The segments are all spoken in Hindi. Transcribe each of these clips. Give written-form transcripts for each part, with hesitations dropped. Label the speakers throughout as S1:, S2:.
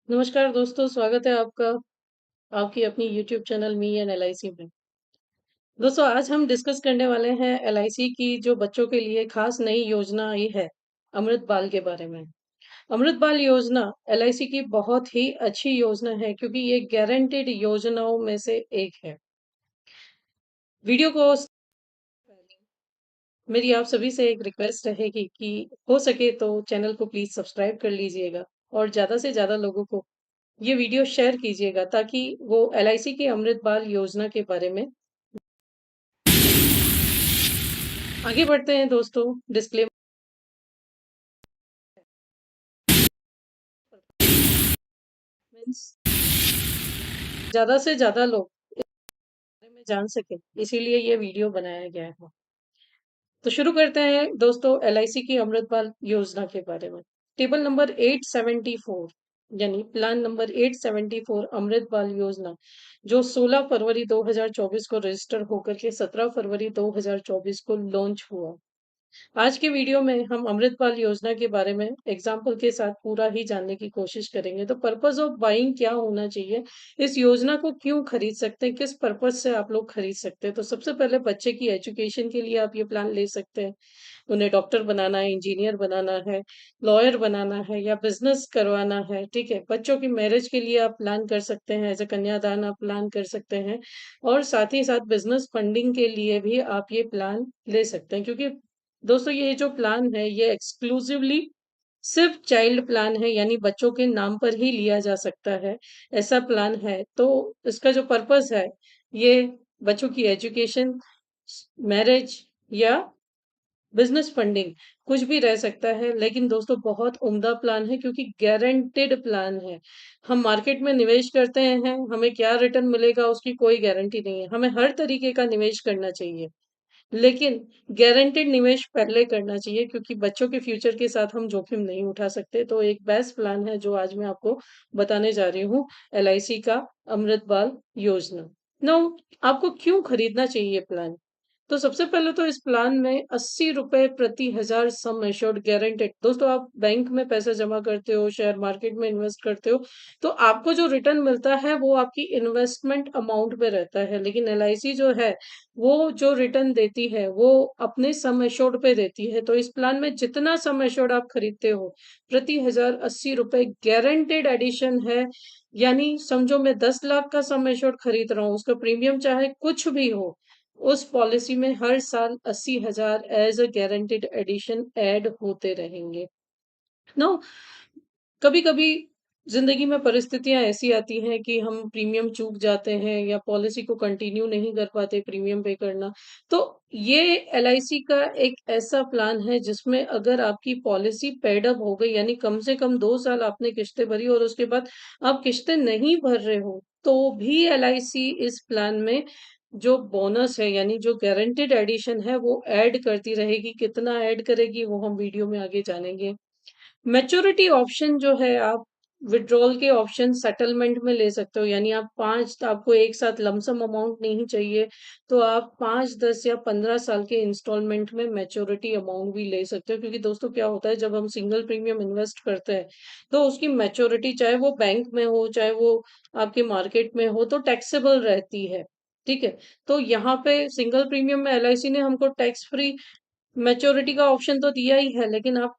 S1: नमस्कार दोस्तों, स्वागत है आपका आपकी अपनी YouTube channel me and LIC में। दोस्तों, आज हम डिस्कस करने वाले हैं एलआईसी की जो बच्चों के लिए खास नई योजना आई है, अमृत बाल के बारे में। अमृत बाल योजना एलआईसी की बहुत ही अच्छी योजना है क्योंकि ये गारंटीड योजनाओं में से एक है। वीडियो को मेरी आप सभी से एक रिक्वेस्ट रहेगी कि हो सके तो चैनल को प्लीज सब्सक्राइब कर लीजिएगा और ज़्यादा से ज़्यादा लोगों को ये वीडियो शेयर कीजिएगा ताकि वो एलआईसी की अमृत बाल योजना के बारे में आगे बढ़ते हैं दोस्तों। डिस्क्लेमर ज्यादा से ज्यादा लोग इस बारे में जान सके, इसीलिए ये वीडियो बनाया गया है। तो शुरू करते हैं दोस्तों एलआईसी की अमृतपाल योजना के बारे में। टेबल नंबर 874 यानी प्लान नंबर 874 अमृतपाल योजना जो 16 फरवरी 2024 को रजिस्टर होकर के 17 फरवरी 2024 को लॉन्च हुआ। आज के वीडियो में हम अमृतपाल योजना के बारे में एग्जाम्पल के साथ पूरा ही जानने की कोशिश करेंगे। तो पर्पस ऑफ बाइंग क्या होना चाहिए, इस योजना को क्यों खरीद सकते हैं, किस पर्पस से आप लोग खरीद सकते हैं। तो सबसे पहले बच्चे की एजुकेशन के लिए आप ये प्लान ले सकते हैं। उन्हें डॉक्टर बनाना है, इंजीनियर बनाना है, लॉयर बनाना है या बिजनेस करवाना है, ठीक है। बच्चों की मैरिज के लिए आप प्लान कर सकते हैं, एज अ कन्यादान आप प्लान कर सकते हैं। और साथ ही साथ बिजनेस फंडिंग के लिए भी आप ये प्लान ले सकते हैं, क्योंकि दोस्तों ये जो प्लान है ये एक्सक्लूसिवली सिर्फ चाइल्ड प्लान है, यानी बच्चों के नाम पर ही लिया जा सकता है, ऐसा प्लान है। तो इसका जो पर्पस है ये बच्चों की एजुकेशन, मैरिज या बिजनेस फंडिंग कुछ भी रह सकता है। लेकिन दोस्तों बहुत उम्दा प्लान है क्योंकि गारंटेड प्लान है। हम मार्केट में निवेश करते हैं, हमें क्या रिटर्न मिलेगा उसकी कोई गारंटी नहीं है। हमें हर तरीके का निवेश करना चाहिए, लेकिन गारंटेड निवेश पहले करना चाहिए क्योंकि बच्चों के फ्यूचर के साथ हम जोखिम नहीं उठा सकते। तो एक बेस्ट प्लान है जो आज मैं आपको बताने जा रही हूँ, एलआईसी का अमृत बाल योजना। नो, आपको क्यों खरीदना चाहिए प्लान? तो सबसे पहले तो इस प्लान में 80 रुपए प्रति हजार सम एश्योर्ड गारंटेड। दोस्तों आप बैंक में पैसा जमा करते हो, शेयर मार्केट में इन्वेस्ट करते हो, तो आपको जो रिटर्न मिलता है वो आपकी इन्वेस्टमेंट अमाउंट पे रहता है। लेकिन एलआईसी जो है वो जो रिटर्न देती है वो अपने सम एश्योर्ड पे देती है। तो इस प्लान में जितना सम एश्योर्ड आप खरीदते हो प्रति हजार 80 रुपए गारंटेड एडिशन है। यानी समझो मैं 10 लाख का सम एश्योर्ड खरीद रहा हूँ, उसका प्रीमियम चाहे कुछ भी हो, उस पॉलिसी में हर साल 80,000 as a guaranteed addition add होते रहेंगे। नो, कभी कभी जिंदगी में परिस्थितियां ऐसी आती हैं कि हम प्रीमियम चूक जाते हैं या पॉलिसी को कंटिन्यू नहीं कर पाते प्रीमियम पे करना। तो ये एलआईसी का एक ऐसा प्लान है जिसमें अगर आपकी पॉलिसी पेड अप हो गई, यानी कम से कम 2 साल आपने किस्तें भरी और उसके बाद आप किस्तें नहीं भर रहे हो, तो भी एलआईसी इस प्लान में जो बोनस है यानी जो गारंटेड एडिशन है वो ऐड करती रहेगी। कितना ऐड करेगी वो हम वीडियो में आगे जानेंगे। मैच्योरिटी ऑप्शन जो है, आप विड्रॉल के ऑप्शन सेटलमेंट में ले सकते हो, यानी आप पांच, आपको एक साथ लमसम अमाउंट नहीं चाहिए तो आप 5, 10 या 15 साल के इंस्टॉलमेंट में मैच्योरिटी अमाउंट भी ले सकते हो। क्योंकि दोस्तों क्या होता है, जब हम सिंगल प्रीमियम इन्वेस्ट करते हैं तो उसकी मैच्योरिटी चाहे वो बैंक में हो चाहे वो आपके मार्केट में हो तो टैक्सेबल रहती है, ठीक है। तो यहाँ पे सिंगल प्रीमियम में एलआईसी ने हमको टैक्स फ्री मैच्योरिटी का ऑप्शन तो दिया ही है, लेकिन आप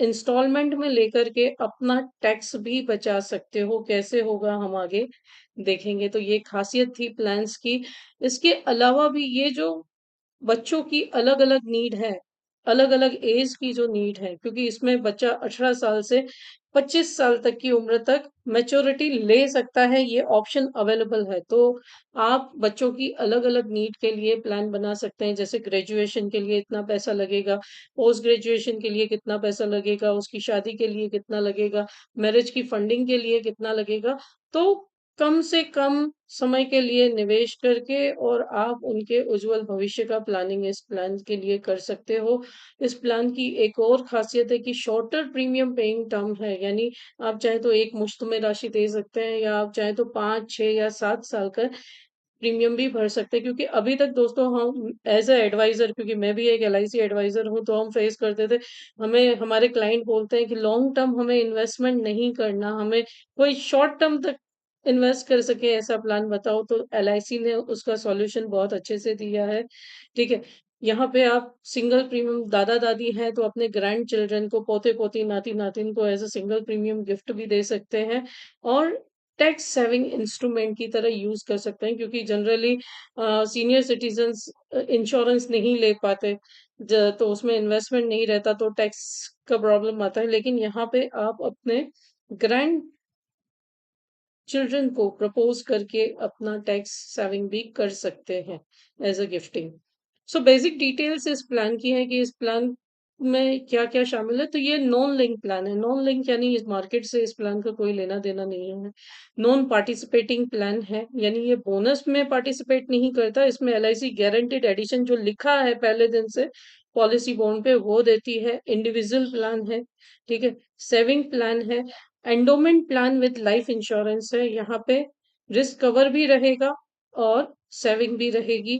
S1: इंस्टॉलमेंट में लेकर के अपना टैक्स भी बचा सकते हो। कैसे होगा हम आगे देखेंगे। तो ये खासियत थी प्लान्स की। इसके अलावा भी ये जो बच्चों की अलग-अलग नीड है, अलग-अलग एज की जो नीड है, क्योंकि इसमें बच्चा 18 साल से 25 साल तक की उम्र तक मैच्योरिटी ले सकता है, ये ऑप्शन अवेलेबल है। तो आप बच्चों की अलग-अलग नीड के लिए प्लान बना सकते हैं, जैसे ग्रेजुएशन के लिए इतना पैसा लगेगा, पोस्ट ग्रेजुएशन के लिए कितना पैसा लगेगा, उसकी शादी के लिए कितना लगेगा, मैरिज की फंडिंग के लिए कितना लगेगा। तो कम से कम समय के लिए निवेश करके और आप उनके उज्जवल भविष्य का प्लानिंग इस प्लान के लिए कर सकते हो। इस प्लान की एक और खासियत है कि शॉर्टर प्रीमियम पेइंग टर्म है, यानी आप चाहे तो एक मुश्त में राशि दे सकते हैं या आप चाहे तो 5, 6 या 7 साल का प्रीमियम भी भर सकते हैं, क्योंकि अभी तक दोस्तों हम एज अ एडवाइजर, क्योंकि मैं भी एक एलआईसी एडवाइजर हूँ, तो हम फेस करते थे, हमें हमारे क्लाइंट बोलते हैं कि लॉन्ग टर्म हमें इन्वेस्टमेंट नहीं करना, हमें कोई शॉर्ट टर्म तक इन्वेस्ट कर सके ऐसा प्लान बताओ। तो एलआईसी ने उसका सॉल्यूशन बहुत अच्छे से दिया है। ठीक है, यहाँ पे आप सिंगल प्रीमियम, दादा दादी हैं तो अपने ग्रैंड चिल्ड्रन को, पोते पोती, नाती नातिन को as a single premium gift भी दे सकते हैं, और टैक्स सेविंग इंस्ट्रूमेंट की तरह यूज कर सकते हैं, क्योंकि जनरली सीनियर सिटीजन्स इंश्योरेंस नहीं ले पाते, तो उसमें इन्वेस्टमेंट नहीं रहता, तो टैक्स का प्रॉब्लम आता है। लेकिन यहाँ पे आप अपने ग्रैंड चिल्ड्रन को प्रपोज करके अपना टैक्स सेविंग भी कर सकते हैं as a gifting. So basic details इस प्लान की है कि इस प्लान में क्या क्या शामिल है। तो ये नॉन लिंक प्लान है। नॉन लिंक यानी इस मार्केट से इस प्लान का कोई लेना देना नहीं है। नॉन पार्टिसिपेटिंग प्लान है, यानी ये बोनस में पार्टिसिपेट नहीं करता। इसमें एलआईसी गारंटीड एडिशन जो लिखा है पहले दिन से पॉलिसी बॉन्ड पे वो देती है। इंडिविजुअल प्लान है, ठीक है, सेविंग प्लान है, endowment plan with life insurance है। यहाँ पे रिस्क कवर भी रहेगा और सेविंग भी रहेगी।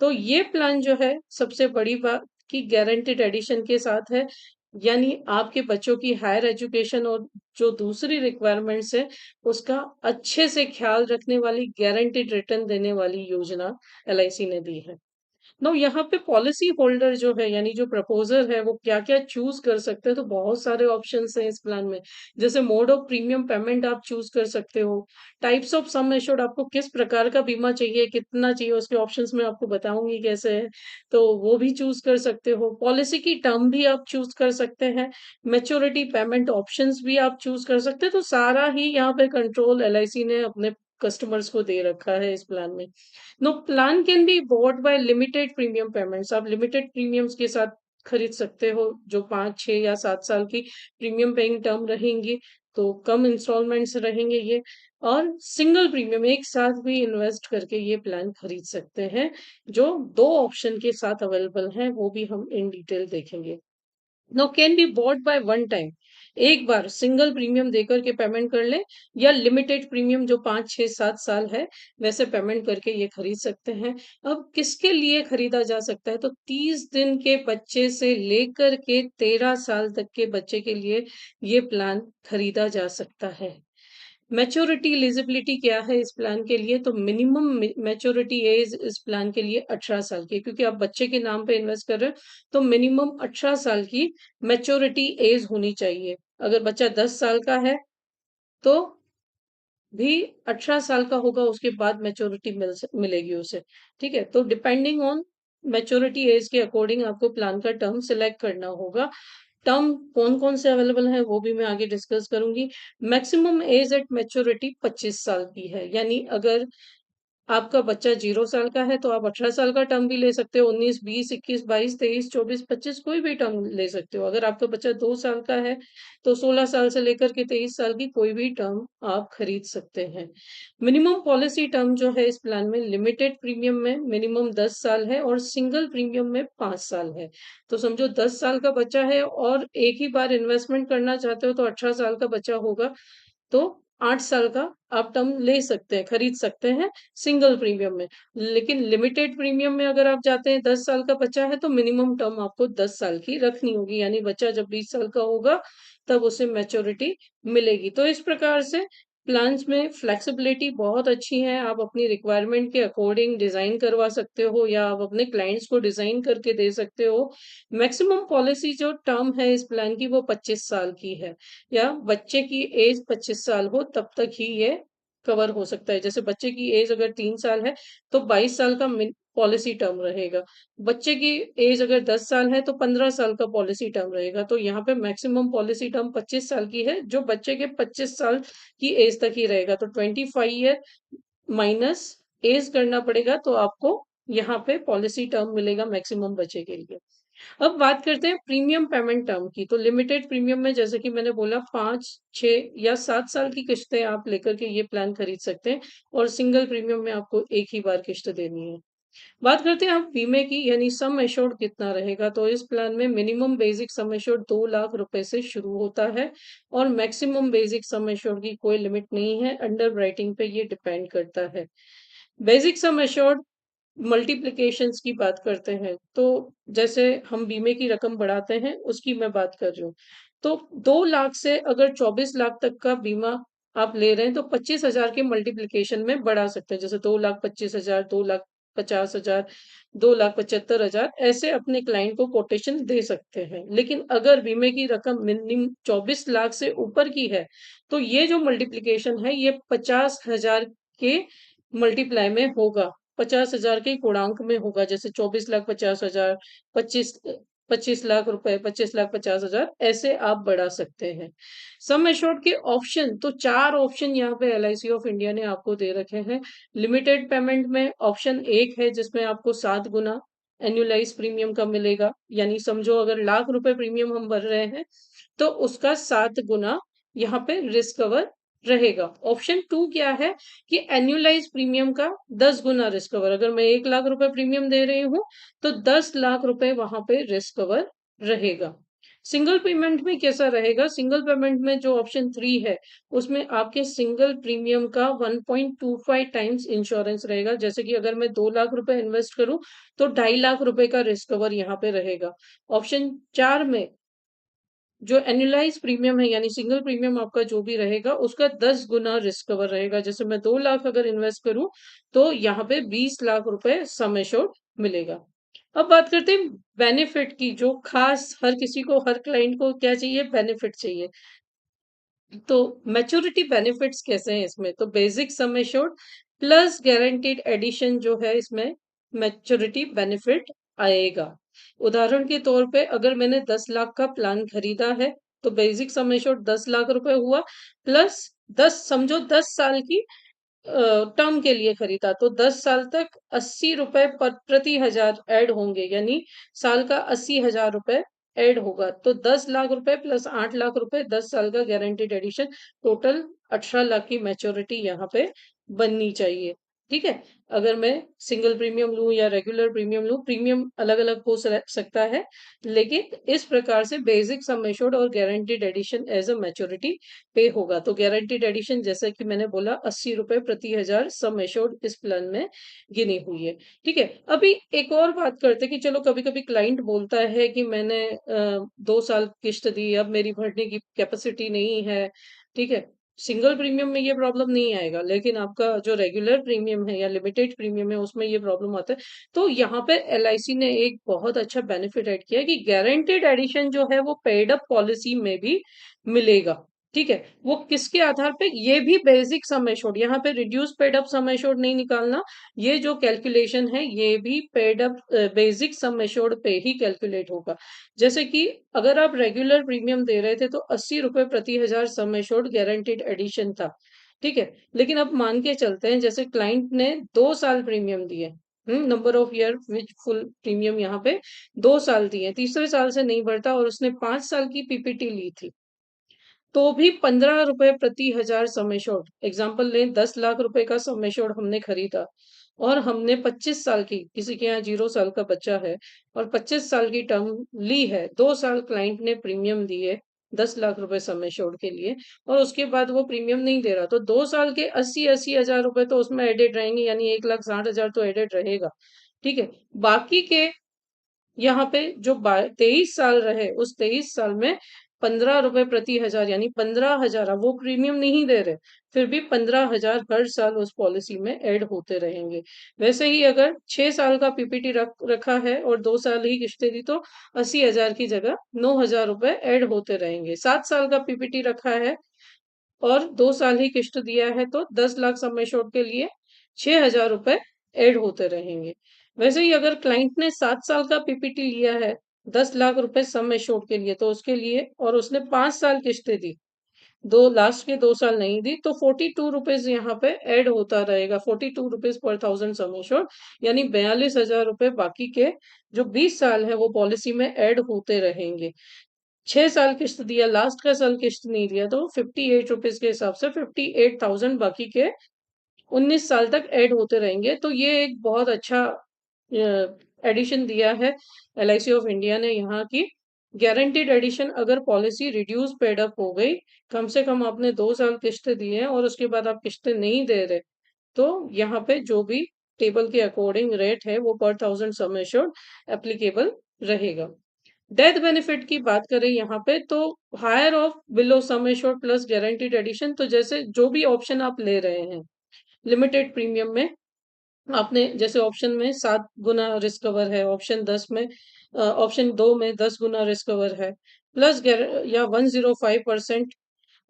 S1: तो ये प्लान जो है सबसे बड़ी बात कि गारंटीड एडिशन के साथ है, यानी आपके बच्चों की हायर एजुकेशन और जो दूसरी रिक्वायरमेंट्स है उसका अच्छे से ख्याल रखने वाली, गारंटीड रिटर्न देने वाली योजना एलआईसी ने दी है। नो, यहाँ पे पॉलिसी होल्डर जो है, यानी जो प्रपोजर है, वो क्या क्या चूज कर सकते हैं। तो बहुत सारे ऑप्शंस हैं इस प्लान में। जैसे मोड ऑफ प्रीमियम पेमेंट आप चूज कर सकते हो। टाइप्स ऑफ सम एश्योर्ड, आपको किस प्रकार का बीमा चाहिए, कितना चाहिए, उसके ऑप्शंस में आपको बताऊंगी कैसे है, तो वो भी चूज कर सकते हो। पॉलिसी की टर्म भी आप चूज कर सकते हैं। मेच्योरिटी पेमेंट ऑप्शंस भी आप चूज कर सकते हैं। तो सारा ही यहाँ पे कंट्रोल एलआईसी ने अपने कस्टमर्स को दे रखा है इस प्लान में। No, plan can be bought by limited premium payments. आप लिमिटेड प्रीमियम्स के साथ खरीद सकते हो, जो 5, 6 या 7 साल की प्रीमियम पेइंग टर्म रहेंगी, तो कम इंस्टॉलमेंट्स रहेंगे ये। और सिंगल प्रीमियम एक साथ भी इन्वेस्ट करके ये प्लान खरीद सकते हैं, जो दो ऑप्शन के साथ अवेलेबल हैं, वो भी हम इन डिटेल देखेंगे। No, can be bought by one time, एक बार सिंगल प्रीमियम देकर के पेमेंट कर ले, या लिमिटेड प्रीमियम जो 5, 6, 7 साल है वैसे पेमेंट करके ये खरीद सकते हैं। अब किसके लिए खरीदा जा सकता है, तो 30 दिन के बच्चे से लेकर के 13 साल तक के बच्चे के लिए ये प्लान खरीदा जा सकता है। मैच्योरिटी एलिजिबिलिटी क्या है इस प्लान के लिए, तो मिनिमम मैच्योरिटी एज इस प्लान के लिए 18 साल की है, क्योंकि आप बच्चे के नाम पे इन्वेस्ट कर रहे हो, तो मिनिमम 18 साल की मैच्योरिटी एज होनी चाहिए। अगर बच्चा 10 साल का है तो भी 18 साल का होगा, उसके बाद मैच्योरिटी मिलेगी उसे। ठीक है, तो डिपेंडिंग ऑन मैच्योरिटी एज के अकॉर्डिंग आपको प्लान का टर्म सिलेक्ट करना होगा। टर्म कौन कौन से अवेलेबल हैं वो भी मैं आगे डिस्कस करूंगी। मैक्सिमम एज एट मैच्योरिटी 25 साल की है, यानी अगर आपका बच्चा 0 साल का है तो आप 18 साल का टर्म भी ले सकते हो, 19, 20, 21, 22, 23, 24, 25 कोई भी टर्म ले सकते हो। अगर आपका बच्चा 2 साल का है तो 16 साल से लेकर के 23 साल की कोई भी टर्म आप खरीद सकते हैं। मिनिमम पॉलिसी टर्म जो है इस प्लान में, लिमिटेड प्रीमियम में मिनिमम 10 साल है और सिंगल प्रीमियम में 5 साल है। तो समझो 10 साल का बच्चा है और एक ही बार इन्वेस्टमेंट करना चाहते हो, तो 18 साल का बच्चा होगा तो 8 साल का आप टर्म ले सकते हैं, खरीद सकते हैं सिंगल प्रीमियम में। लेकिन लिमिटेड प्रीमियम में अगर आप जाते हैं, 10 साल का बच्चा है तो मिनिमम टर्म आपको 10 साल की रखनी होगी, यानी बच्चा जब 20 साल का होगा तब उसे मैच्योरिटी मिलेगी। तो इस प्रकार से प्लान्स में फ्लेक्सिबिलिटी बहुत अच्छी है। आप अपनी रिक्वायरमेंट के अकॉर्डिंग डिजाइन करवा सकते हो, या आप अपने क्लाइंट्स को डिजाइन करके दे सकते हो। मैक्सिमम पॉलिसी जो टर्म है इस प्लान की वो 25 साल की है, या बच्चे की एज 25 साल हो तब तक ही ये कवर हो सकता है। जैसे बच्चे की एज अगर 3 साल है तो 22 साल का पॉलिसी टर्म रहेगा। बच्चे की एज अगर 10 साल है तो 15 साल का पॉलिसी टर्म रहेगा। तो यहाँ पे मैक्सिमम पॉलिसी टर्म 25 साल की है, जो बच्चे के 25 साल की एज तक ही रहेगा। तो 25 ईयर माइनस एज करना पड़ेगा, तो आपको यहाँ पे पॉलिसी टर्म मिलेगा मैक्सिमम बच्चे के लिए। अब बात करते हैं प्रीमियम पेमेंट टर्म की। तो लिमिटेड प्रीमियम में जैसे कि मैंने बोला 5, 6 या 7 साल की किस्तें आप लेकर के ये प्लान खरीद सकते हैं, और सिंगल प्रीमियम में आपको एक ही बार किस्त देनी है। बात करते हैं अब बीमे की, यानी सम एश्योर्ड कितना रहेगा। तो इस प्लान में minimum basic sum assured 2 lakh रुपए से शुरू होता है, और मैक्सिमम बेसिक सम एश्योर्ड की कोई लिमिट नहीं है, अंडर राइटिंग पे ये डिपेंड करता है। बेसिक सम एश्योर्ड मल्टीप्लिकेशंस की बात करते हैं, तो जैसे हम बीमे की रकम बढ़ाते हैं, उसकी मैं बात कर रही हूँ। तो 2 लाख से अगर 24 लाख तक का बीमा आप ले रहे हैं, तो 25,000 के मल्टीप्लिकेशन में बढ़ा सकते हैं। जैसे 2,25,000, 2,50,000, 2,75,000 ऐसे अपने क्लाइंट को कोटेशन दे सकते हैं। लेकिन अगर बीमे की रकम मिनिमम 24 लाख से ऊपर की है, तो ये जो मल्टीप्लिकेशन है, ये 50,000 के मल्टीप्लाई में होगा। 50,000 के गुणांक में होगा, जैसे 24,50,000, 25 लाख रुपए, 25,50,000 ऐसे आप बढ़ा सकते हैं। सम एश्योर्ड के ऑप्शन तो 4 ऑप्शन यहाँ पे एलआईसी ऑफ इंडिया ने आपको दे रखे हैं। लिमिटेड पेमेंट में ऑप्शन 1 है, जिसमें आपको 7 गुना एनुअलाइज प्रीमियम का मिलेगा। यानी समझो अगर लाख रुपए प्रीमियम हम भर रहे हैं, तो उसका 7 गुना यहाँ पे रिस्क कवर रहेगा। ऑप्शन 2 क्या है कि एनुअलाइज प्रीमियम का 10 गुना रिस्क कवर। अगर मैं 1 लाख रुपए प्रीमियम दे रही हूँ, तो 10 लाख रुपए वहां पे रिस्क कवर रहेगा। सिंगल पेमेंट में कैसा रहेगा? सिंगल पेमेंट में जो ऑप्शन 3 है, उसमें आपके सिंगल प्रीमियम का 1.25 टाइम्स इंश्योरेंस रहेगा। जैसे कि अगर मैं 2 लाख रुपए इन्वेस्ट करूं, तो 2.5 लाख रुपए का रिस्क कवर यहाँ पे रहेगा। ऑप्शन 4 में जो एनुअलाइज प्रीमियम है, यानी सिंगल प्रीमियम आपका जो भी रहेगा, उसका 10 गुना रिस्क कवर रहेगा। जैसे मैं 2 लाख अगर इन्वेस्ट करूं, तो यहाँ पे 20 लाख रुपए सम एश्योर्ड मिलेगा। अब बात करते हैं बेनिफिट की, जो खास हर किसी को, हर क्लाइंट को क्या चाहिए? बेनिफिट चाहिए। तो मैच्योरिटी बेनिफिट्स कैसे हैं इसमें? तो basic sum assured plus guaranteed addition जो है, इसमें मैच्योरिटी बेनिफिट आएगा। उदाहरण के तौर पे अगर मैंने 10 लाख का प्लान खरीदा है, तो बेसिक सम एश्योर्ड 10 लाख रुपए हुआ, प्लस 10, समझो 10 साल की टर्म के लिए खरीदा, तो 10 साल तक 80 रुपए प्रति हजार ऐड होंगे, यानी साल का 80,000 रुपए ऐड होगा। तो 10 लाख रुपए प्लस 8 लाख रुपए, 10 साल का गारंटीड एडिशन, टोटल 18 लाख की मैच्योरिटी यहाँ पे बननी चाहिए। ठीक है। अगर मैं सिंगल प्रीमियम लूं या रेगुलर प्रीमियम लूं, प्रीमियम अलग अलग हो सकता है, लेकिन इस प्रकार से बेसिक सम एश्योर्ड और guaranteed addition as a maturity पे होगा। तो गारंटीड एडिशन, जैसा कि मैंने बोला, 80 रुपए प्रति हजार सम एश्योर्ड इस प्लान में गिनी हुई है। ठीक है। अभी एक और बात करते हैं कि चलो कभी कभी क्लाइंट बोलता है कि मैंने 2 साल किश्त दी, अब मेरी भरने की कैपेसिटी नहीं है। ठीक है। सिंगल प्रीमियम में ये प्रॉब्लम नहीं आएगा, लेकिन आपका जो रेगुलर प्रीमियम है या लिमिटेड प्रीमियम है, उसमें ये प्रॉब्लम आता है। तो यहाँ पे एलआईसी ने एक बहुत अच्छा बेनिफिट ऐड किया है कि गारंटेड एडिशन जो है, वो पेड अप पॉलिसी में भी मिलेगा। ठीक है। वो किसके आधार पे? ये भी बेसिक सम एश्योर्ड, यहाँ पे reduce paid up sum assured नहीं निकालना। ये जो कैलकुलेशन है, ये भी paid up basic sum assured पे ही कैलकुलेट होगा। जैसे कि अगर आप रेगुलर प्रीमियम दे रहे थे, तो 80 रुपए प्रति हजार सम एश्योर्ड गारंटीड एडिशन था। ठीक है। लेकिन अब मान के चलते हैं, जैसे क्लाइंट ने 2 साल प्रीमियम दिए, number of year which full premium यहाँ पे 2 साल दिए, तीसरे साल से नहीं बढ़ता, और उसने 5 साल की पीपीटी ली थी, तो भी 15 रुपए प्रति हजार सम एश्योर्ड। एग्जाम्पल लें, 10 लाख रुपए का सम एश्योर्ड हमने खरीदा, और हमने 25 साल की, किसी के यहाँ 0 साल का बच्चा है, और 25 साल की टर्म ली है, 2 साल क्लाइंट ने प्रीमियम दिए 10 लाख रुपए सम एश्योर्ड के लिए, और उसके बाद वो प्रीमियम नहीं दे रहा, तो 2 साल के 80,000 रुपए तो उसमें एडेड रहेंगे, यानी 1,60,000 तो एडेड रहेगा। ठीक है। बाकी के यहाँ पे जो 23 साल रहे, उस 23 साल में 15 रुपए प्रति हजार, यानी 15,000, अब वो प्रीमियम नहीं दे रहे, फिर भी 15,000 हर साल उस पॉलिसी में ऐड होते रहेंगे। वैसे ही अगर 6 साल का पीपीटी रखा है और 2 साल ही किश्तें दी, तो 80,000 की जगह 9,000 रुपए ऐड होते रहेंगे। 7 साल का पीपीटी रखा है और 2 साल ही किश्त दिया है, तो 10 लाख सम एश्योर्ड के लिए 6,000 रुपए ऐड होते रहेंगे। वैसे ही अगर क्लाइंट ने 7 साल का पीपीटी लिया है 10 लाख रुपए सम एश्योर्ड के लिए, तो उसके लिए, और उसने 5 साल किश्तें दी, दो लास्ट के 2 साल नहीं दी, तो 42 रुपीज यहाँ पे ऐड होता रहेगा। 42 rupees per thousand sum assured, यानी 42,000 रुपए बाकी के जो 20 साल है, वो पॉलिसी में ऐड होते रहेंगे। 6 साल किश्त दिया, लास्ट का साल किश्त नहीं दिया, तो 58 रुपीज के हिसाब से 58,000 बाकी के 19 साल तक ऐड होते रहेंगे। तो ये एक बहुत अच्छा एडिशन दिया है एलआईसी ऑफ इंडिया ने यहाँ की। गारंटीड एडिशन, अगर पॉलिसी रिड्यूस पेड अप हो गई, कम से कम आपने 2 साल किश्त दी है और उसके बाद आप किश्तें नहीं दे रहे, तो यहाँ पे जो भी टेबल के अकॉर्डिंग रेट है वो पर थाउजेंड सम एश्योर्ड एप्लीकेबल रहेगा। डेथ बेनिफिट की बात करें यहाँ पे, तो higher of below sum assured plus guaranteed addition, तो जैसे जो भी ऑप्शन आप ले रहे हैं लिमिटेड प्रीमियम में, आपने जैसे ऑप्शन में 7 गुना रिस्क कवर है, ऑप्शन 2 में 10 गुना रिस्क कवर है, प्लस या 105%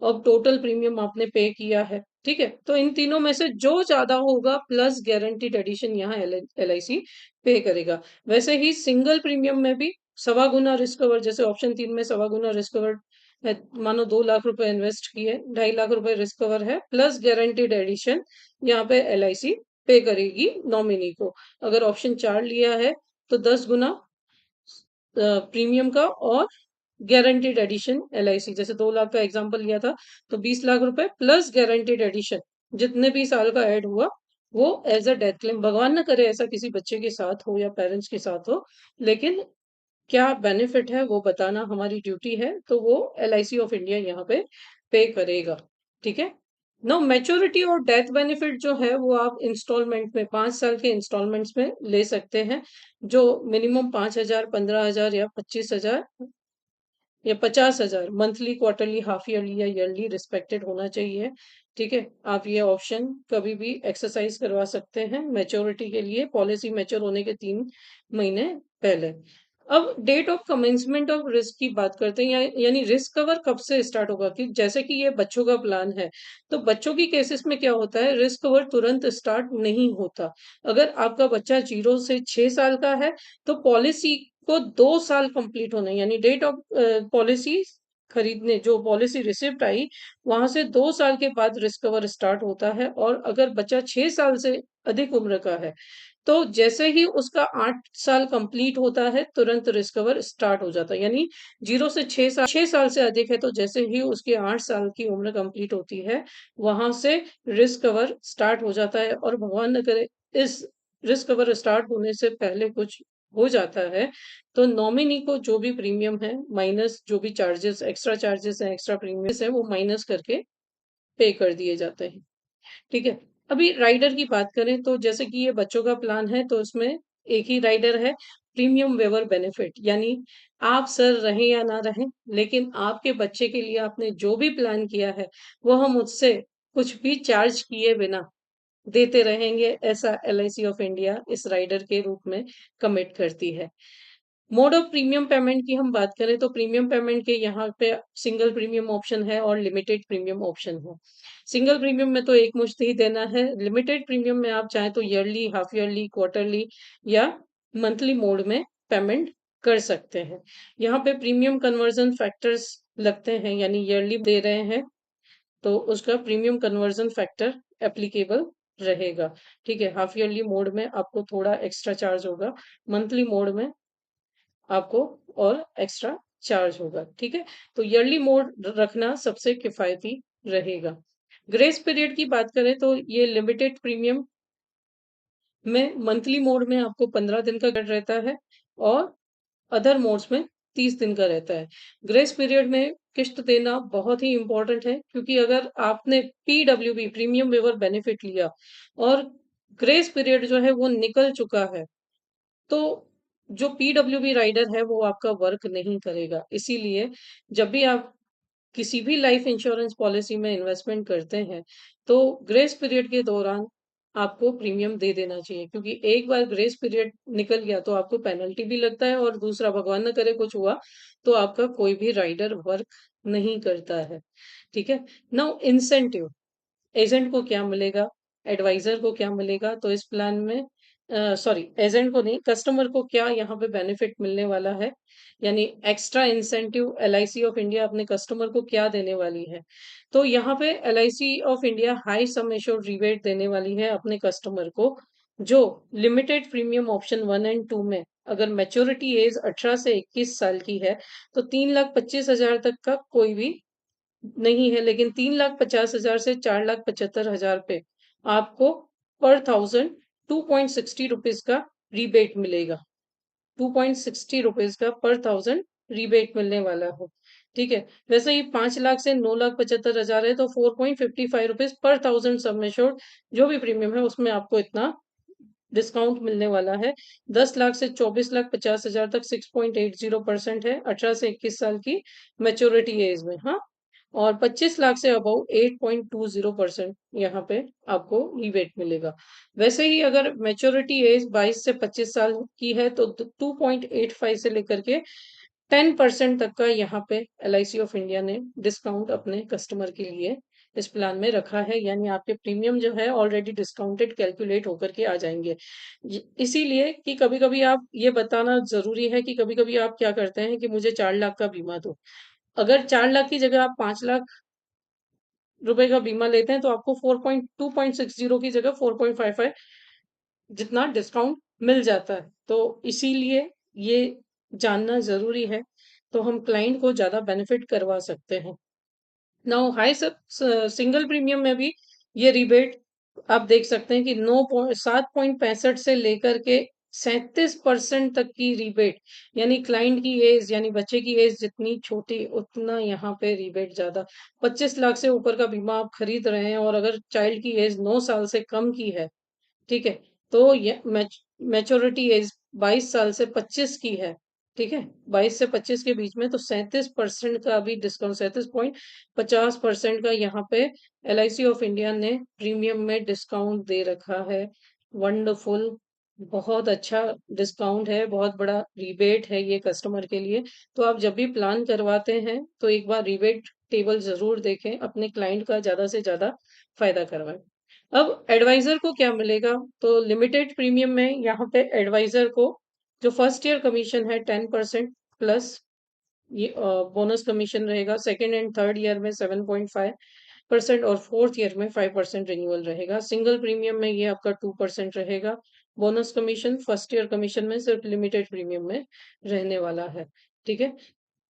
S1: अब टोटल प्रीमियम आपने पे किया है, ठीक है, तो इन तीनों में से जो ज्यादा होगा प्लस गारंटीड एडिशन यहाँ LIC पे करेगा। वैसे ही सिंगल प्रीमियम में भी 1.25 गुना रिस्क कवर, जैसे ऑप्शन 3 में 1.25 गुना रिस्क कवर है, मानो 2 लाख रुपए इन्वेस्ट किए, 2.5 लाख रुपए रिस्क कवर है, प्लस गारंटीड एडिशन यहाँ पे LIC पे करेगी नॉमिनी को। अगर ऑप्शन 4 लिया है तो 10 गुना प्रीमियम का और गारंटीड एडिशन LIC, जैसे 2 लाख का एग्जांपल लिया था तो 20 लाख रुपए प्लस गारंटीड एडिशन जितने भी साल का ऐड हुआ वो एज अ डेथ क्लेम। भगवान ना करे ऐसा किसी बच्चे के साथ हो या पेरेंट्स के साथ हो, लेकिन क्या बेनिफिट है वो बताना हमारी ड्यूटी है, तो वो LIC ऑफ इंडिया यहाँ पे करेगा, ठीक है। नो मैच्योरिटी और डेथ बेनिफिट जो है वो आप इंस्टॉलमेंट में 5 साल के इंस्टॉलमेंट्स में ले सकते हैं, जो मिनिमम 5,000, 15,000 या 25,000 या 50,000 मंथली, क्वार्टरली, हाफ ईयरली या ईयरली रिस्पेक्टेड होना चाहिए, ठीक है। आप ये ऑप्शन कभी भी एक्सरसाइज करवा सकते हैं मैच्योरिटी के लिए, पॉलिसी मैच्योर होने के 3 महीने पहले। अब date of commencement of risk की बात करते हैं, यानी रिस्क कवर कब से स्टार्ट होगा, कि जैसे कि ये बच्चों का प्लान है, तो बच्चों की केसेस में क्या होता है, रिस्क कवर तुरंत स्टार्ट नहीं होता। अगर आपका बच्चा 0 से 6 साल का है तो पॉलिसी को 2 साल कंप्लीट होने, यानी डेट ऑफ पॉलिसी खरीदने, जो पॉलिसी रिसिप्ट आई वहां से 2 साल के बाद रिस्क कवर स्टार्ट होता है। और अगर बच्चा 6 साल से अधिक उम्र का है तो जैसे ही उसका 8 साल कंप्लीट होता है तुरंत रिस्क कवर स्टार्ट हो जाता है। यानी 0 से 6 साल, 6 साल से अधिक है तो जैसे ही उसके 8 साल की उम्र कंप्लीट होती है वहां से रिस्क कवर स्टार्ट हो जाता है। और भगवान न करे इस रिस्क कवर स्टार्ट होने से पहले कुछ हो जाता है तो नॉमिनी को जो भी प्रीमियम है माइनस जो भी चार्जेस, एक्स्ट्रा चार्जेस हैं, एक्स्ट्रा प्रीमियम है, वो माइनस करके पे कर दिए जाते हैं, ठीक है। अभी राइडर की बात करें तो जैसे कि ये बच्चों का प्लान है तो इसमें एक ही राइडर है, प्रीमियम वेवर बेनिफिट, यानी आप सर रहें या ना रहें लेकिन आपके बच्चे के लिए आपने जो भी प्लान किया है वो हम मुझसे कुछ भी चार्ज किए बिना देते रहेंगे, ऐसा LIC ऑफ इंडिया इस राइडर के रूप में कमिट करती है। मोड ऑफ प्रीमियम पेमेंट की हम बात करें तो प्रीमियम पेमेंट के यहाँ पे सिंगल प्रीमियम ऑप्शन है और लिमिटेड प्रीमियम ऑप्शन है। सिंगल प्रीमियम में तो एक मुश्त ही देना है, लिमिटेड प्रीमियम में आप चाहें तो ईयरली, हाफ ईयरली, क्वार्टरली या मंथली मोड में पेमेंट कर सकते हैं। यहाँ पे प्रीमियम कन्वर्जन फैक्टर्स लगते हैं, यानी ईयरली दे रहे हैं तो उसका प्रीमियम कन्वर्जन फैक्टर एप्लीकेबल रहेगा, ठीक है। हाफ ईयरली मोड में आपको थोड़ा एक्स्ट्रा चार्ज होगा, मंथली मोड में आपको और एक्स्ट्रा चार्ज होगा, ठीक है। तो ईयरली मोड रखना सबसे किफायती रहेगा। ग्रेस पीरियड की बात करें तो ये लिमिटेड प्रीमियम में मंथली मोड में आपको 15 दिन का रहता है और अदर मोड्स में 30 दिन का रहता है। ग्रेस पीरियड में किश्त देना बहुत ही इंपॉर्टेंट है, क्योंकि अगर आपने PWB प्रीमियम वेवर बेनिफिट लिया और ग्रेस पीरियड जो है वो निकल चुका है तो जो PWB राइडर है वो आपका वर्क नहीं करेगा। इसीलिए जब भी आप किसी भी लाइफ इंश्योरेंस पॉलिसी में इन्वेस्टमेंट करते हैं तो ग्रेस पीरियड के दौरान आपको प्रीमियम दे देना चाहिए, क्योंकि एक बार ग्रेस पीरियड निकल गया तो आपको पेनल्टी भी लगता है और दूसरा भगवान न करे कुछ हुआ तो आपका कोई भी राइडर वर्क नहीं करता है, ठीक है। नाउ इंसेंटिव, एजेंट को क्या मिलेगा, एडवाइजर को क्या मिलेगा, तो इस प्लान में सॉरी एजेंट को नहीं, कस्टमर को क्या यहाँ पे बेनिफिट मिलने वाला है, यानी extra incentive LIC of India अपने कस्टमर को क्या देने वाली है। तो यहाँ पे LIC of India high sum assured rebate देने वाली है अपने कस्टमर को, जो लिमिटेड प्रीमियम ऑप्शन 1 और 2 में अगर मैच्योरिटी एज 18 से 21 साल की है तो 3,25,000 तक का कोई भी नहीं है, लेकिन 3,50,000 से 4,75,000 पे आपको पर थाउजेंड 2.60 रुपीज का रिबेट मिलेगा, 2.60 रुपीज का पर थाउजेंड रिबेट मिलने वाला है, ठीक है। वैसे ही 5 लाख से 9,75,000 है तो 4.55 रुपीज़ पर 1000 सम एश्योर्ड जो भी प्रीमियम है उसमें आपको इतना डिस्काउंट मिलने वाला है। 10 लाख से 24,50,000 तक 6.80% है 18 से 21 साल की मैच्योरिटी एज में, हाँ। और 25 लाख से अबव 8.20% यहाँ पे आपको रिबेट मिलेगा। वैसे ही अगर मैच्योरिटी एज 22 से 25 साल की है तो 2.85 से लेकर के 10% तक का यहाँ पे एलआईसी ऑफ इंडिया ने डिस्काउंट अपने कस्टमर के लिए इस प्लान में रखा है, यानी आपके प्रीमियम जो है ऑलरेडी डिस्काउंटेड कैलकुलेट होकर के आ जाएंगे। इसीलिए कि कभी कभी आप ये बताना जरूरी है कि कभी कभी आप क्या करते हैं कि मुझे 4 लाख का बीमा दो। अगर 4 लाख की जगह आप 5 लाख रुपए का बीमा लेते हैं तो आपको 2.60 की जगह 4.55 जितना डिस्काउंट मिल जाता है। तो इसीलिए ये जानना ज़रूरी है, तो हम क्लाइंट को ज़्यादा बेनिफिट करवा सकते हैं। नाउ हाई सब सिंगल प्रीमियम में भी ये रिबेट आप देख सकते हैं कि 7.65 से लेकर के 37% तक की रिबेट, यानी क्लाइंट की एज यानी बच्चे की एज जितनी छोटी उतना यहाँ पे रिबेट ज्यादा। 25 लाख से ऊपर का बीमा आप खरीद रहे हैं और अगर चाइल्ड की एज 9 साल से कम की है, ठीक है, तो ये मैच्योरिटी एज 22 साल से 25 की है, ठीक है, 22 से 25 के बीच में, तो 37% का अभी डिस्काउंट, 37.50% का यहाँ पे एलआईसी ऑफ इंडिया ने प्रीमियम में डिस्काउंट दे रखा है। वंडरफुल, बहुत अच्छा डिस्काउंट है, बहुत बड़ा रिबेट है ये कस्टमर के लिए। तो आप जब भी प्लान करवाते हैं तो एक बार रिबेट टेबल जरूर देखें, अपने क्लाइंट का ज्यादा से ज्यादा फायदा करवाएं। अब एडवाइजर को क्या मिलेगा? तो लिमिटेड प्रीमियम में यहाँ पे एडवाइजर को जो फर्स्ट ईयर कमीशन है 10% प्लस ये बोनस कमीशन रहेगा। सेकेंड एंड थर्ड ईयर में 7.5% और फोर्थ ईयर में 5% रिन्यूअल रहेगा। सिंगल प्रीमियम में ये आपका 2% रहेगा। Bonus commission first year commission में सिर्फ लिमिटेड प्रीमियम में रहने वाला है, ठीक है।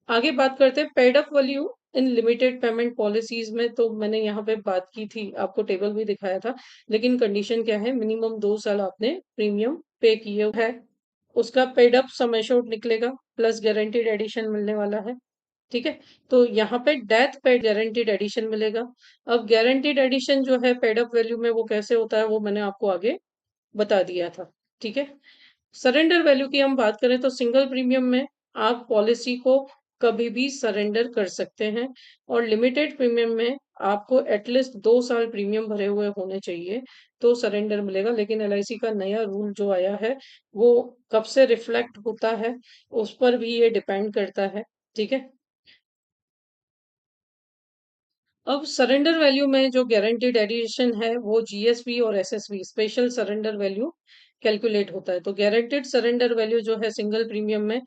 S1: आगे बात करते हैं paid up value in limited payment policies में। तो मैंने यहाँ पे बात की थी, आपको टेबल भी दिखाया था, लेकिन कंडीशन क्या है, मिनिमम 2 साल आपने प्रीमियम पे किए है, उसका पेड अप सम एश्योर्ड निकलेगा प्लस गारंटीड एडिशन मिलने वाला है, ठीक है। तो यहाँ पे डेथ पे गारंटीड एडिशन मिलेगा। अब गारंटीड एडिशन जो है पेड अप वैल्यू में वो कैसे होता है वो मैंने आपको आगे बता दिया था, ठीक है। सरेंडर वैल्यू की हम बात करें तो सिंगल प्रीमियम में आप पॉलिसी को कभी भी सरेंडर कर सकते हैं, और लिमिटेड प्रीमियम में आपको एटलीस्ट 2 साल प्रीमियम भरे हुए होने चाहिए तो सरेंडर मिलेगा। लेकिन एलआईसी का नया रूल जो आया है वो कब से रिफ्लेक्ट होता है उस पर भी ये डिपेंड करता है, ठीक है। अब सरेंडर वैल्यू में जो गारंटीड एडिशन है वो जीएसवी और SSV special surrender value calculate होता है। तो गारंटीड सरेंडर वैल्यू जो है सिंगल प्रीमियम में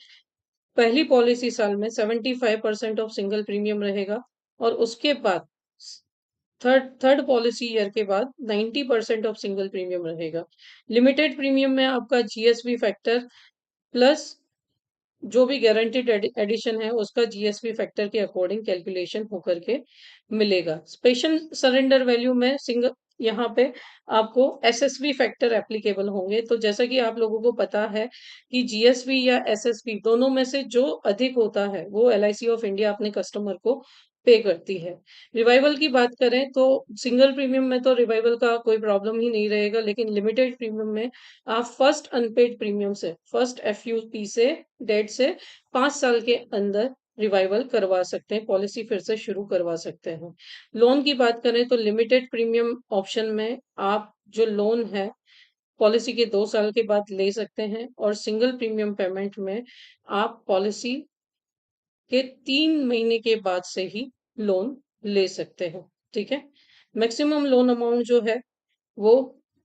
S1: पहली पॉलिसी साल में 75% ऑफ सिंगल प्रीमियम रहेगा, और उसके बाद थर्ड पॉलिसी ईयर के बाद 90% ऑफ सिंगल प्रीमियम रहेगा। लिमिटेड प्रीमियम में आपका जीएसवी फैक्टर प्लस जो भी गारंटीड एडिशन है उसका जीएसवी फैक्टर के अकॉर्डिंग कैलकुलेशन होकर के मिलेगा। स्पेशल सरेंडर वैल्यू में सिंगल यहाँ पे आपको एसएसवी फैक्टर एप्लीकेबल होंगे। तो जैसा कि आप लोगों को पता है कि जीएसवी या एसएसवी दोनों में से जो अधिक होता है वो एलआईसी ऑफ इंडिया अपने कस्टमर को पे करती है। रिवाइवल की बात करें तो सिंगल प्रीमियम में तो रिवाइवल का कोई प्रॉब्लम ही नहीं रहेगा, लेकिन लिमिटेड प्रीमियम में आप फर्स्ट अनपेड प्रीमियम से, फर्स्ट एफयूपी से, डेट से 5 साल के अंदर रिवाइवल करवा सकते हैं, पॉलिसी फिर से शुरू करवा सकते हैं। लोन की बात करें तो लिमिटेड प्रीमियम ऑप्शन में आप जो लोन है पॉलिसी के 2 साल के बाद ले सकते हैं, और सिंगल प्रीमियम पेमेंट में आप पॉलिसी के 3 महीने के बाद से ही लोन ले सकते हैं, ठीक है। मैक्सिमम लोन अमाउंट जो है वो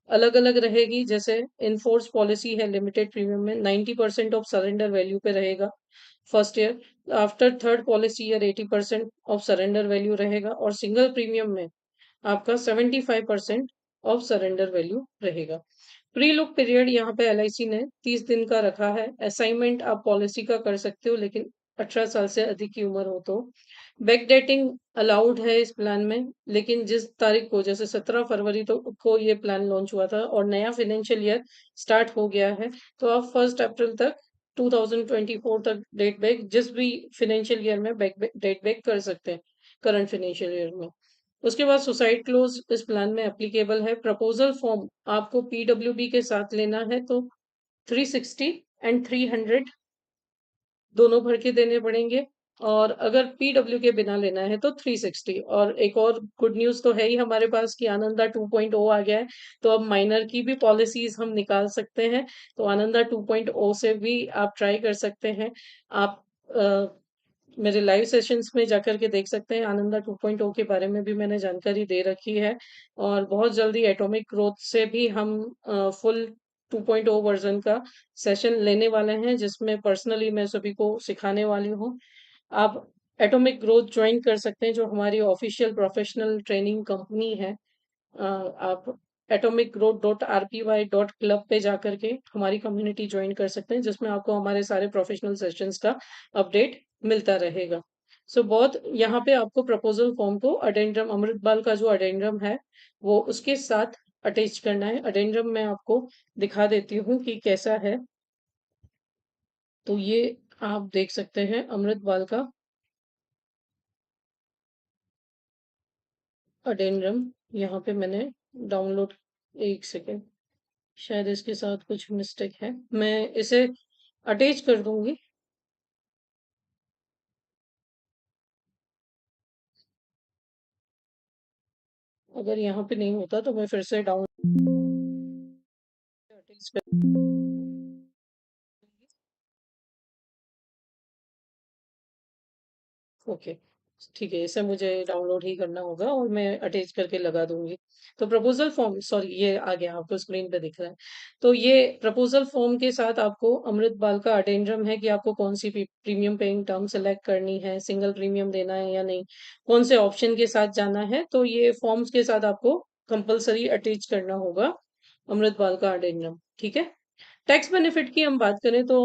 S1: अलग अलग रहेगी। जैसे इनफोर्स पॉलिसी है लिमिटेड प्रीमियम में 90% ऑफ सरेंडर वैल्यू पे रहेगा first year. After third policy year 80% of surrender value रहेगा, और सिंगल प्रीमियम में आपका 75% ऑफ सरेंडर वैल्यू रहेगा। प्री लुक पीरियड यहाँ पे एलआईसी ने 30 दिन का रखा है। असाइनमेंट आप पॉलिसी का कर सकते हो लेकिन 18 साल से अधिक की उम्र हो तो। बैक डेटिंग अलाउड है इस प्लान में, लेकिन जिस तारीख को, जैसे 17 फरवरी तो को ये प्लान लॉन्च हुआ था और नया फाइनेंशियल ईयर स्टार्ट हो गया है, तो आप 1 अप्रैल तक 2024 तक डेट बैक जिस भी फाइनेंशियल ईयर में डेट बैक कर सकते हैं, करंट फाइनेंशियल ईयर में। उसके बाद सुसाइड क्लोज इस प्लान में एप्लीकेबल है। प्रपोजल फॉर्म आपको पीडब्ल्यूबी के साथ लेना है तो 360 एंड 300 दोनों भर के देने पड़ेंगे, और अगर पीडब्ल्यू के बिना लेना है तो 360। और एक और गुड न्यूज़ तो है ही हमारे पास कि आनंदा 2.0 आ गया है, तो अब माइनर की भी पॉलिसीज हम निकाल सकते हैं। तो आनंदा 2.0 से भी आप ट्राई कर सकते हैं। आप मेरे लाइव सेशंस में जाकर के देख सकते हैं। आनंदा 2.0 के बारे में भी मैंने जानकारी दे रखी है, और बहुत जल्दी एटॉमिक ग्रोथ से भी हम फुल 2.0 वर्जन का सेशन लेने वाले हैं, जिसमें पर्सनली मैं सभी को सिखाने वाली हूँ। आप एटॉमिक ग्रोथ ज्वाइन कर सकते हैं, जो हमारी ऑफिशियल प्रोफेशनल ट्रेनिंग कंपनी है। आप atomicgrowth.rpy.club पे जाकर के हमारी कम्युनिटी ज्वाइन कर सकते हैं, जिसमें आपको हमारे सारे प्रोफेशनल सेशंस का अपडेट मिलता रहेगा। सो बहुत यहाँ पे आपको प्रपोजल फॉर्म को अडेंड्रम, अमृतपाल का जो अडेंड्रम है वो उसके साथ अटैच करना है। अडेंड्रम मैं आपको दिखा देती हूँ कि कैसा है। तो ये आप देख सकते हैं अमृतपाल का अडेंड्रम, यहाँ पे मैंने डाउनलोड, एक सेकेंड, शायद इसके साथ कुछ मिस्टेक है, मैं इसे अटैच कर दूंगी। अगर यहाँ पे नहीं होता तो मैं फिर से डाउन अटैच कर दूंगी। ओके, ठीक है, इसे मुझे डाउनलोड ही करना होगा और मैं अटैच करके लगा दूंगी। तो प्रपोजल फॉर्म, सॉरी, ये आ गया, आपको स्क्रीन पे दिख रहा है। तो ये प्रपोजल फॉर्म के साथ आपको अमृत बाल का अटेंडम है कि आपको कौन सी प्रीमियम पेइंग टर्म सेलेक्ट करनी है, सिंगल प्रीमियम देना है या नहीं, कौन से ऑप्शन के साथ जाना है। तो ये फॉर्म्स के साथ आपको कंपलसरी अटैच करना होगा अमृत बाल का अटेंडम, ठीक है। टैक्स बेनिफिट की हम बात करें तो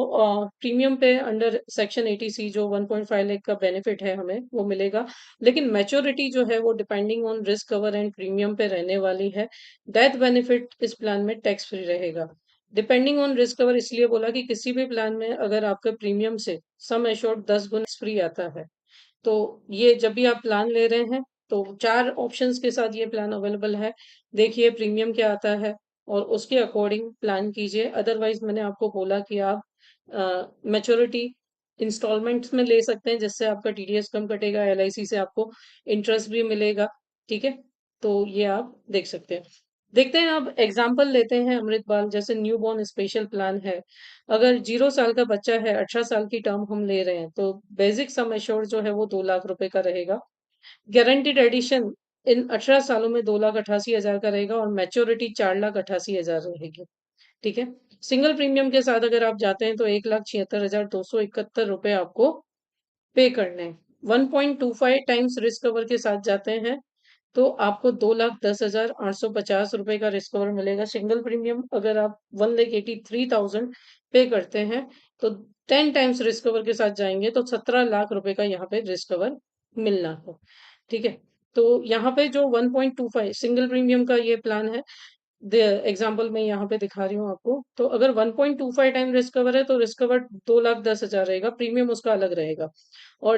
S1: प्रीमियम पे अंडर सेक्शन 80C जो 1.5 लाख का बेनिफिट है हमें वो मिलेगा, लेकिन मैच्योरिटी जो है वो depending on risk cover and premium पे रहने वाली है। डेथ बेनिफिट इस प्लान में टैक्स फ्री रहेगा। डिपेंडिंग ऑन रिस्क कवर इसलिए बोला कि किसी भी प्लान में अगर आपके प्रीमियम से सम एश्योर्ड 10 गुना फ्री आता है, तो ये जब भी आप प्लान ले रहे हैं तो 4 ऑप्शंस के साथ ये प्लान अवेलेबल है। देखिए प्रीमियम क्या आता है और उसके अकॉर्डिंग प्लान कीजिए। अदरवाइज मैंने आपको बोला कि आप मैच्योरिटी इंस्टॉलमेंट्स में ले सकते हैं, जिससे आपका टीडीएस कम कटेगा, एलआईसी से आपको इंटरेस्ट भी मिलेगा, ठीक है। तो ये आप देख सकते हैं। देखते हैं, अब एग्जाम्पल लेते हैं अमृतपाल, जैसे न्यू बॉर्न स्पेशल प्लान है। अगर 0 साल का बच्चा है, 18 साल की टर्म हम ले रहे हैं, तो बेसिक सम एश्योर्ड जो है वो 2 लाख रुपए का रहेगा। गारंटीड एडिशन इन 18 सालों में 2,88,000 का रहेगा, और मैच्योरिटी 4,88,000 रहेगी, ठीक है। सिंगल प्रीमियम के साथ अगर आप जाते हैं तो 1,76,271 रुपए आपको पे करने हैं। 1.25 टाइम्स रिस्क कवर के साथ जाते हैं तो आपको 2,10,850 रुपए का रिस्क कवर मिलेगा। सिंगल प्रीमियम अगर आप 1,83,000 पे करते हैं तो 10 टाइम्स रिस्क कवर के साथ जाएंगे तो 17 लाख रुपए का यहाँ पे रिस्क कवर मिलना है, ठीक है। तो यहाँ पे जो 1.25 सिंगल प्रीमियम का ये प्लान है, एग्जाम्पल मैं यहाँ पे दिखा रही हूँ आपको। तो अगर 1.25 टाइम रिस्क कवर है तो रिस्क कवर 2,10,000 रहेगा, प्रीमियम उसका अलग रहेगा। और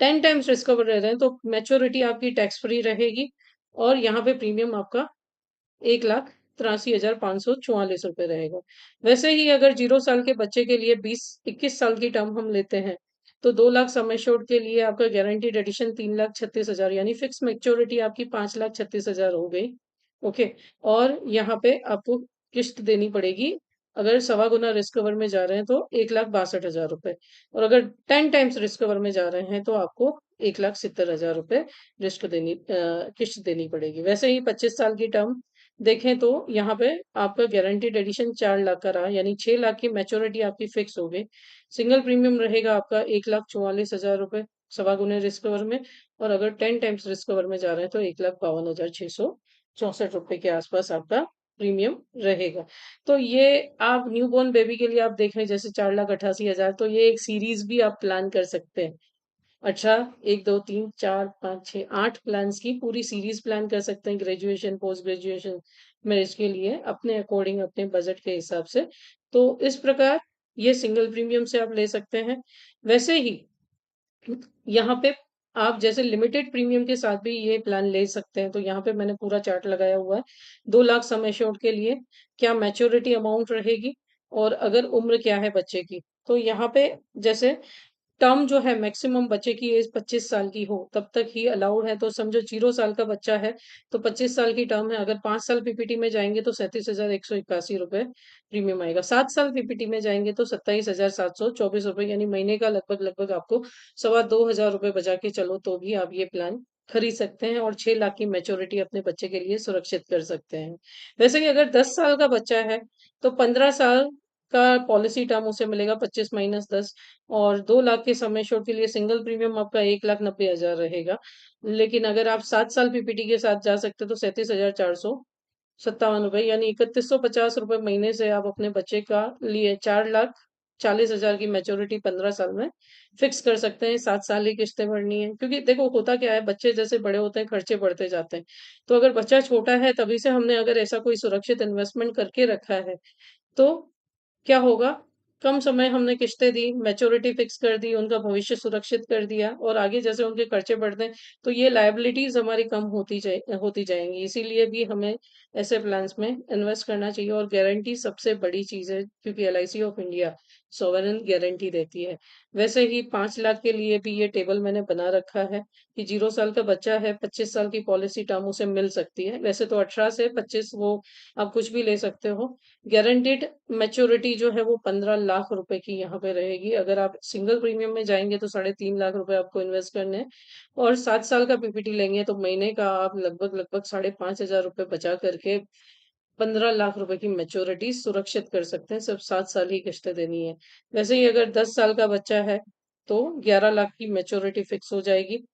S1: 10 टाइम्स रिस्क कवर रह रहे हैं तो मैच्योरिटी आपकी टैक्स फ्री रहेगी, और यहाँ पे प्रीमियम आपका 1,83,544 रहेगा। वैसे ही अगर 0 साल के बच्चे के लिए 20-21 साल की टर्म हम लेते हैं तो 2 लाख सम एश्योर्ड के लिए आपका गारंटीड एडिशन 3,36,000, यानी फिक्स मैच्योरिटी आपकी 5,36,000 हो गई, ओके। और यहाँ पे आपको किश्त देनी पड़ेगी, अगर 1.25 गुना रिस्क कवर में जा रहे हैं तो 1,62,000 रुपए, और अगर 10 टाइम्स रिस्क कवर में जा रहे हैं तो आपको 1,70,000 रुपए किश्त देनी पड़ेगी। वैसे ही 25 साल की टर्म देखें तो यहाँ पे आपका गारंटीड एडिशन 4 लाख का रहा, यानी 6 लाख की मैच्योरिटी आपकी फिक्स हो गई। सिंगल प्रीमियम रहेगा आपका 1,44,000 रुपए 1.25 गुने रिस्क कवर में, और अगर 10 टाइम्स रिस्क कवर में जा रहे हैं तो 1,52,664 के आसपास आपका प्रीमियम रहेगा। तो ये आप न्यू बॉर्न बेबी के लिए आप देख रहे हैं जैसे 4,88,000, तो ये एक सीरीज भी आप प्लान कर सकते हैं। 8 प्लान्स की पूरी सीरीज प्लान कर सकते हैं, ग्रेजुएशन, पोस्ट ग्रेजुएशन, मैरिज के लिए अपने अकॉर्डिंग, अपने बजट के हिसाब से। तो इस प्रकार ये सिंगल प्रीमियम से आप ले सकते हैं। वैसे ही यहाँ पे आप जैसे लिमिटेड प्रीमियम के साथ भी ये प्लान ले सकते हैं। तो यहाँ पे मैंने पूरा चार्ट लगाया हुआ है। 2 लाख सम एश्योर्ड के लिए क्या मैच्योरिटी अमाउंट रहेगी और अगर उम्र क्या है बच्चे की। तो यहाँ पे जैसे टर्म जो है मैक्सिमम बच्चे की एज 25 साल की हो तब तक ही अलाउड है। तो समझो 0 साल का बच्चा है तो 25 साल की टर्म है। अगर 5 साल पीपीटी में जाएँगे तो 37,181 रुपए प्रीमियम आएगा। 7 साल पीपीटी में जाएँगे तो 27,724 रुपए यानी महीने का लगभग-लगभग आपको सवा 2,000 रुपए बचा के चलो तो भी आप ये प्लान खरीद सकते हैं और 6 लाख की मैच्योरिटी अपने बच्चे के लिए सुरक्षित कर सकते हैं। वैसे ही अगर 10 साल का बच्चा है तो 15 साल का पॉलिसी टर्म उसे मिलेगा 25 माइनस 10 और 2 लाख के सम एश्योर्ड के लिए सिंगल प्रीमियम आपका 1,90,000 रहेगा। लेकिन अगर आप 7 साल पीपीटी के साथ जा सकते हो तो 37,457 रुपए यानी 3,150 रुपए महीने से आप अपने बच्चे का लिए 4,40,000 की मैच्योरिटी 15 साल में फिक्स कर सकते हैं। 7 साल ही किश्तें भरनी है। क्योंकि देखो होता क्या है बच्चे जैसे बड़े होते हैं खर्चे बढ़ते जाते हैं। तो अगर बच्चा छोटा है तभी से हमने अगर ऐसा कोई सुरक्षित इन्वेस्टमेंट करके रखा है तो क्या होगा, कम समय हमने किश्तें दी, मैच्योरिटी फिक्स कर दी, उनका भविष्य सुरक्षित कर दिया और आगे जैसे उनके खर्चे बढ़ते हैं, तो ये लायबिलिटीज़ हमारी कम होती जाएँगी। इसीलिए भी हमें ऐसे प्लान्स में इन्वेस्ट करना चाहिए और गारंटी सबसे बड़ी चीज़ है क्योंकि LIC of India sovereign guarantee देती है। वैसे ही 5 लाख के लिए भी ये टेबल मैंने बना रखा है कि 0 साल का बच्चा है, 25 साल की पॉलिसी टर्म उसे मिल सकती है। वैसे तो 18 से 25 वो आप कुछ भी ले सकते हो। गारंटीड मैच्योरिटी जो है वो 15 लाख रुपए की यहाँ पे रहेगी। अगर आप सिंगल प्रीमियम में जाएँगे तो 3.5 लाख रुपए आपको इन्वेस्ट करने हैं और 7 साल का पीपीटी लेंगे तो महीने का आप लगभग-लगभग 5,500 रुपए बचा करके 15 लाख रुपए की मैच्योरिटी सुरक्षित कर सकते हैं। सिर्फ 7 साल ही किश्तें देनी है। वैसे ही अगर 10 साल का बच्चा है तो 11 लाख की मैच्योरिटी फिक्स हो जाएगी।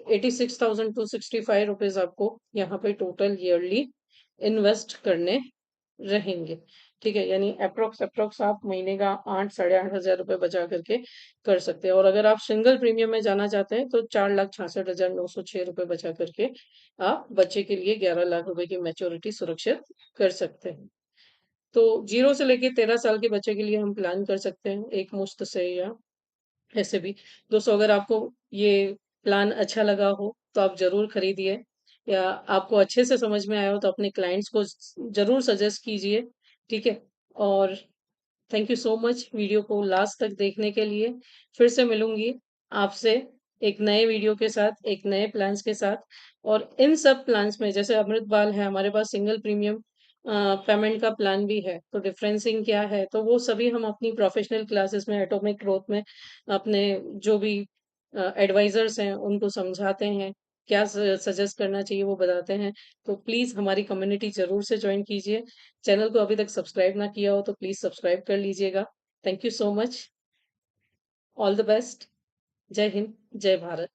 S1: 86,265 रुपीज़ आपको यहाँ पे टोटल ईयरली इन्वेस्ट करने रहेंगे। ठीक है? यानी एप्रॉक्स आप महीने का 8 साढ़े 8,000 रुपए बचा करके कर सकते हैं और अगर आप सिंगल प्रीमियम में जाना चाहते हैं तो 4,66,906 रुपए बचा करके आप बच्चे के लिए 11 लाख रुपए की मैच्योरिटी सुरक्षित कर सकते हैं। तो 0 से लेके 13 साल के बच्चे के लिए हम प्लान कर सकते हैं एक मुश्त से या ऐसे भी। दोस्तों अगर आपको ये प्लान अच्छा लगा हो तो आप ज़रूर खरीदिए या आपको अच्छे से समझ में आया हो तो अपने क्लाइंट्स को ज़रूर सजेस्ट कीजिए, ठीक है? और thank you so much video को लास्ट तक देखने के लिए। फिर से मिलूँगी आपसे एक नए वीडियो के साथ, एक नए प्लान्स के साथ और इन सब प्लान्स में जैसे अमृत बाल है, हमारे पास सिंगल प्रीमियम पेमेंट का प्लान भी है। तो डिफरेंसिंग क्या है, तो वो सभी हम अपनी प्रोफेशनल क्लासेस में एटॉमिक ग्रोथ में अपने जो भी एडवाइज़र्स हैं, उनको समझाते हैं। क्या सजेस्ट करना चाहिए वो बताते हैं। तो प्लीज़ हमारी कम्युनिटी ज़रूर से जॉइन कीजिए। चैनल को अभी तक सब्सक्राइब ना किया हो तो प्लीज़ सब्सक्राइब कर लीजिएगा। Thank you so much. All the best. जय हिंद, जय भारत।